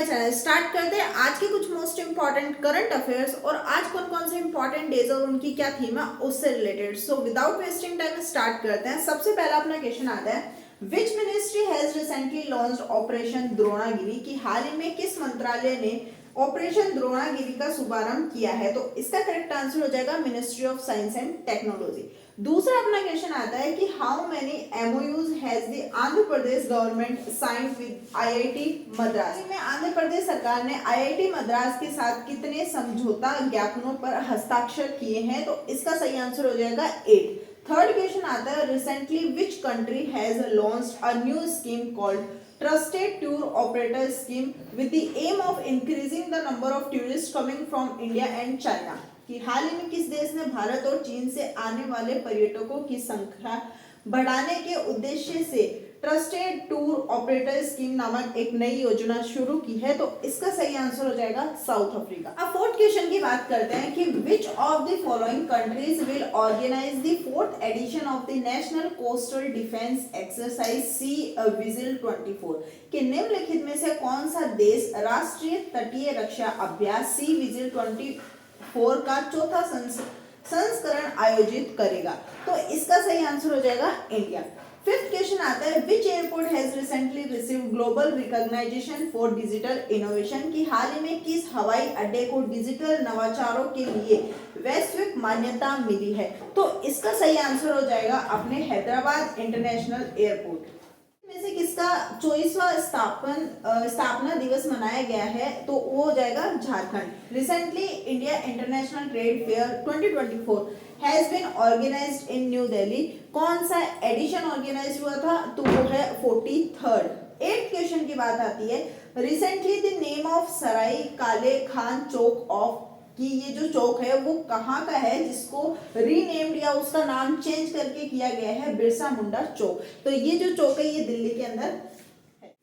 Channel. Start करते हैं आज के कुछ मोस्ट इंपॉर्टेंट करंट अफेयर्स और आज कौन कौन से इंपॉर्टेंट डेज और उनकी क्या थीम है उससे related. So without wasting time start करते हैं। सबसे पहला अपना क्वेश्चन आता है, which ministry has recently launched operation Dronagiri, कि हाल ही में किस मंत्रालय ने ऑपरेशन द्रोणागिरी का शुभारंभ किया है। तो इसका करेक्ट आंसर हो जाएगा ministry of science and technology. दूसरा अपना क्वेश्चन आता है कि how many MoUs has the Andhra Pradesh government signed with IIT Madras. में आंध्र प्रदेश सरकार ने आईआईटी मद्रास के साथ कितने समझौता ज्ञापनों पर हस्ताक्षर किए हैं। तो इसका सही आंसर हो जाएगा 8। थर्ड क्वेश्चन आता है, recently which country has launched a new scheme called trusted tour operator scheme with the aim of increasing the number of tourist coming from India and China, कि हाल ही में किस देश ने भारत और चीन से आने वाले पर्यटकों की संख्या बढ़ाने के उद्देश्य से ट्रस्टेड टूर ऑपरेटर स्कीम नामक एक नई योजना शुरू की है। तो इसका सही आंसर हो जाएगा साउथ अफ्रीका। अब फोर्थ क्वेश्चन की बात करते हैं कि which of the following countries will organise the fourth edition of the national coastal defence exercise sea vigil 24, कि निम्नलिखित में से कौन सा देश राष्ट्रीय तटीय रक्षा अभ्यास सी विजिल 24 का चौथा संस्करण आयोजित करेगा। तो इसका सही आंसर हो जाएगा इंडिया। फिफ्थ क्वेश्चन आता है, which airport has recently received global recognition for digital innovation, कि हाल ही में किस हवाई अड्डे को डिजिटल नवाचारों के लिए वैश्विक मान्यता मिली है। तो इसका सही आंसर हो जाएगा अपने हैदराबाद इंटरनेशनल एयरपोर्ट। में से किसका 24वां स्थापना दिवस मनाया गया है। तो वो हो जाएगा Jharkhand. Recently India international trade fair 2024 has been organised in New Delhi. कौन सा एडिशन ऑर्गेनाइज हुआ था। तो वो है 43rd। 8th क्वेश्चन की बात आती है, रिसेंटली द नेम ऑफ सराय काले खान चौक ऑफ, कि ये जो चौक है वो कहाँ का है जिसको रीनेम्ड या उसका नाम चेंज करके किया गया है बिरसा मुंडा चौक। तो ये जो चौक है ये दिल्ली के अंदर है।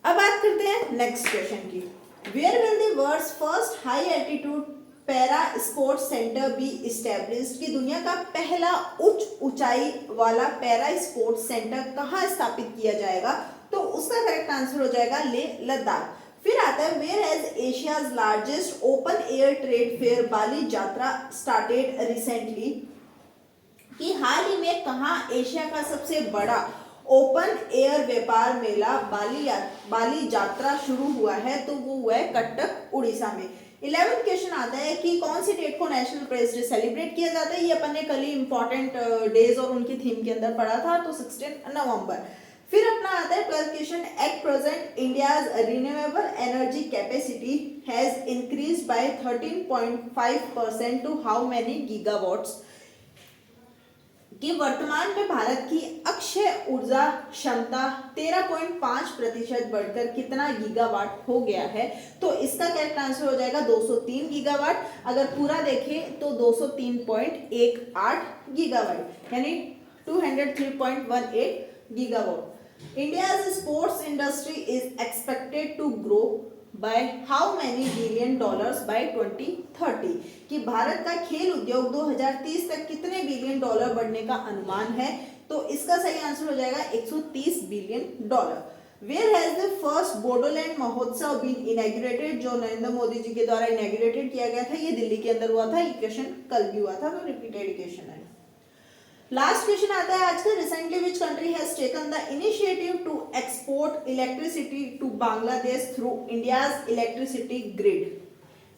अब बात करते हैं नेक्स्ट क्वेश्चन की, where will the world's first high altitude para sports centre be established, की दुनिया का पहला उच्च ऊंचाई वाला पैरा स्पोर्ट्स सेंटर कहाँ स्थापित किया जाएगा। तो उसका करेक्ट आंसर हो जाएगा लेह लद्दाख। फिर आता है, where has Asia's largest open air trade fair Bali Yatra started recently, कि हाल ही में कहाँ एशिया का सबसे बड़ा ओपन एयर व्यापार मेला बाली यात्रा शुरू हुआ है। तो वो हुआ है कटक उड़ीसा में। 11th क्वेश्चन आता है कि कौन सी डेट को नेशनल प्रेस डे सेलिब्रेट किया जाता है। ये अपन ने कल ही इंपॉर्टेंट डेज और उनकी थीम के अंदर पढ़ा था, तो 16 नवंबर। फिर अपना आता है 12th question, at present India's renewable energy capacity has increased by 13.5% to how many gigawatts, कि वर्तमान में भारत की अक्षय ऊर्जा क्षमता 13.5% बढ़कर कितना गीगावाट हो गया है। तो इसका करेक्ट आंसर हो जाएगा 203 गीगावाट। अगर पूरा देखें तो 203.18 गीगावाट, यानी 203.18 gigawatt. India's sports industry is expected to grow by how many billion dollars by 2030, कि भारत का खेल उद्योग 2030 तक कितने बिलियन डॉलर बढ़ने का अनुमान है। तो इसका सही आंसर हो जाएगा 130 billion dollar. Where has the first Bodoland महोत्सव been inaugurated, जो नरेंद्र मोदी जी के द्वारा इनॉग्रेटेड किया गया था, ये दिल्ली के अंदर हुआ था। ये क्वेश्चन कल भी हुआ था, तो रिपीटेड क्वेश्चन है। लास्ट क्वेश्चन आता है आज का, recently which country has taken the initiative to export electricity to Bangladesh through India's electricity grid,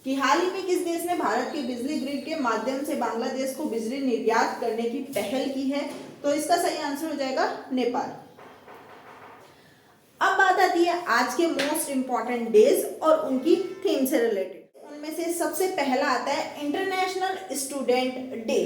कि हाल ही में किस देश ने भारत के बिजली ग्रिड के माध्यम से बांग्लादेश को बिजली निर्यात करने की पहल की है। तो इसका सही आंसर हो जाएगा नेपाल। अब बात आती है आज के मोस्ट इंपॉर्टेंट डेज और उनकी थीम से रिलेटेड। उनमें से सबसे पहला आता है इंटरनेशनल स्टूडेंट डे,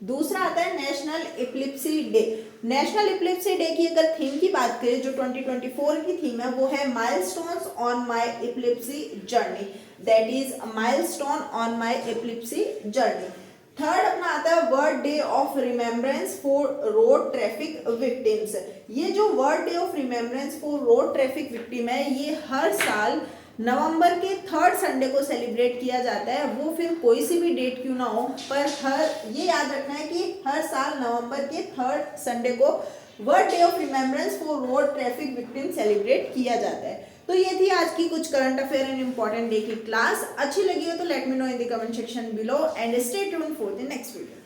दूसरा आता है national epilepsy day. National epilepsy day की अगर थीम की बात करें, जो 2024 की थीम है, वो है milestones on my epilepsy journey, that is milestone on my epilepsy journey. Third अपना आता है world day of remembrance for road traffic victims. ये जो world day of remembrance for road traffic victim है, ये हर साल नवंबर के 3rd संडे को सेलिब्रेट किया जाता है। वो फिर कोई सी भी डेट क्यों ना हो, पर ये याद रखना है कि हर साल नवंबर के 3rd संडे को world day of remembrance for road traffic victim celebrate किया जाता है। तो ये थी आज की कुछ current affair and important day की क्लास। अच्छी लगी हो तो let me know in the comment section below and stay tuned for the next video.